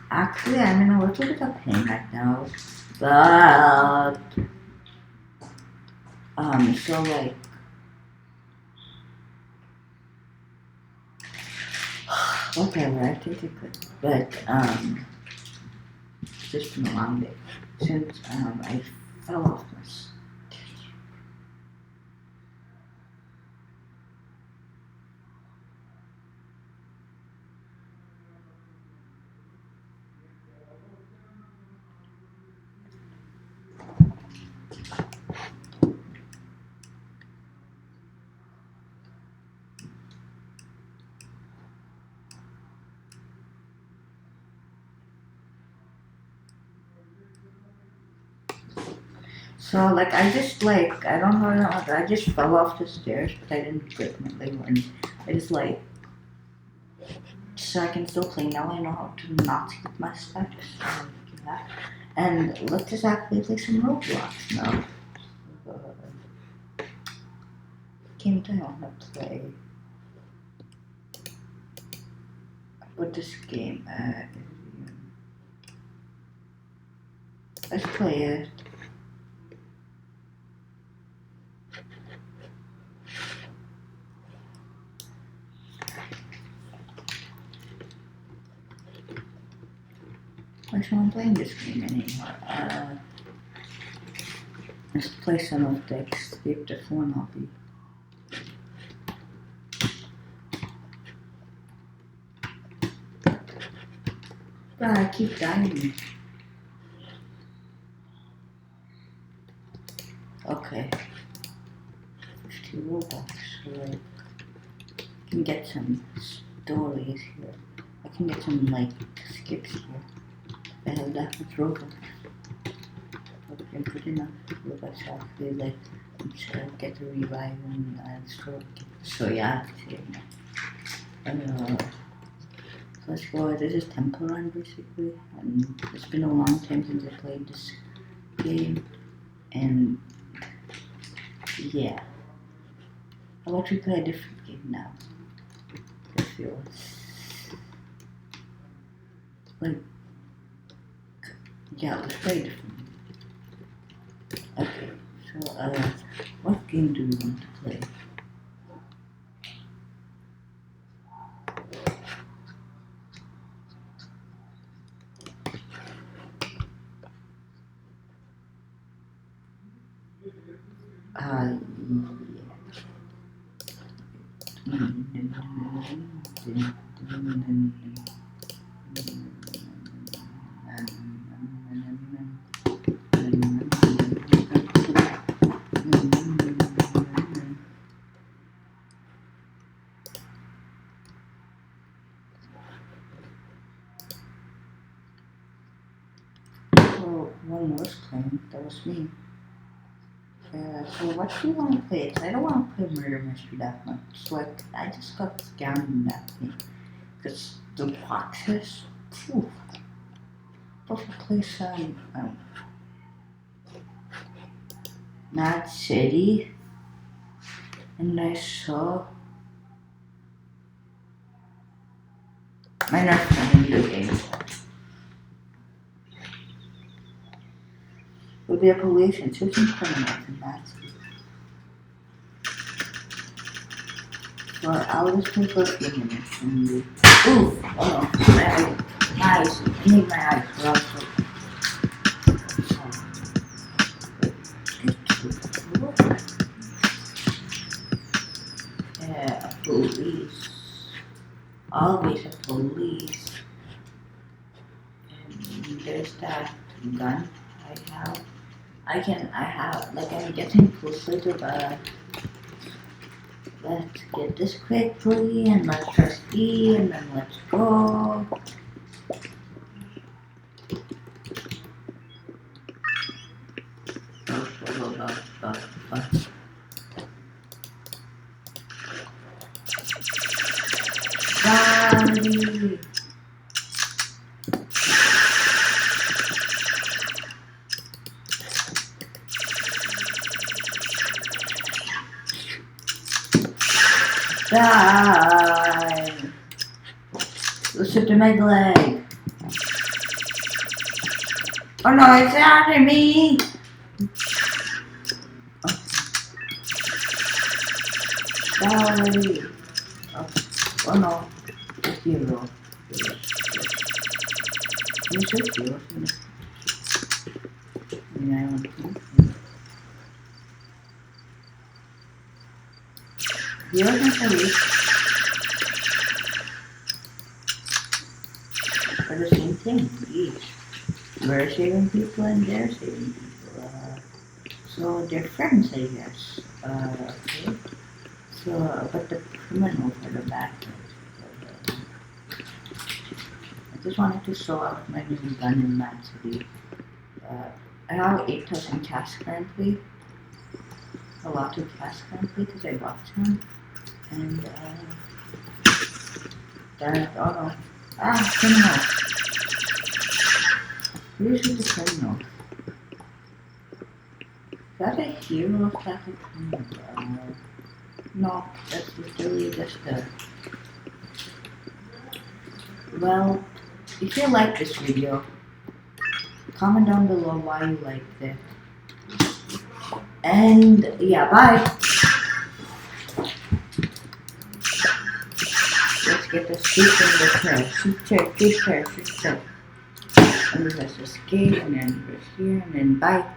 Actually, I'm in a little bit of pain right now, but so like whatever. I think it could, but it's just been a long day since I fell off my So like I don't know I just fell off the stairs, but I didn't break my leg or anything. I just like so I can still play now. I know how to not skip my steps. So I can do that. And let's just actually play some Roblox now. Game I want to play. What this game? Let's play it. Why should I playing this game anymore? Let's play some of the Escape the Phone hobby. But I keep dying. Okay. 50 Robux, so like, I can get some stories here. I can get some like skips here. I have that with Robux. Okay, good enough. Robux actually like get a revive and stroke. So yeah, so let's go. This is Temple Run basically, and it's been a long time since I played this game, and yeah. How about we play a different game now? I feel like yeah, let's play a different game. Okay, so what game do we want to play? So one was playing, that was me. So what do you want to play? I don't want to play Murder Mystery that much. Like, I just got scammed in that thing. Because the boxes, phew. Supposed to play some, Mad City. And I saw my nerf on video games. Would be a pollution, choosing criminals in that city. So I'll just play for a few minutes and oof, oh no, my eyes, I need my eyes for also. Yeah, police. Always a police. And there's that gun I have. I have, like, I'm getting closer to the. Let's get this quickly, and let's press E, and then let's go. Daddy. Die! Listen to my leg. Oh no, it's after me! Sorry. Oh no, it's hero. You should do it. Yeah, I want to. Hero has a reach for the same thing, each. We're saving people and they're saving people. So they're friends, I guess. Okay. So, but the criminals are the bad guys. I just wanted to show off my new gun in Mad City. I have 8,000 cash currently. A lot of cash currently because I bought some. And, oh no. Ah, criminal. Where's the criminal? Is that a hero or is that a criminal? No, that's literally just a... Well, if you like this video, comment down below why you liked it. And yeah, bye! Let's get the scoop in the chair. Shoot chair, shoot chair, shoot chair. And let's escape, and then we're here, and then bye.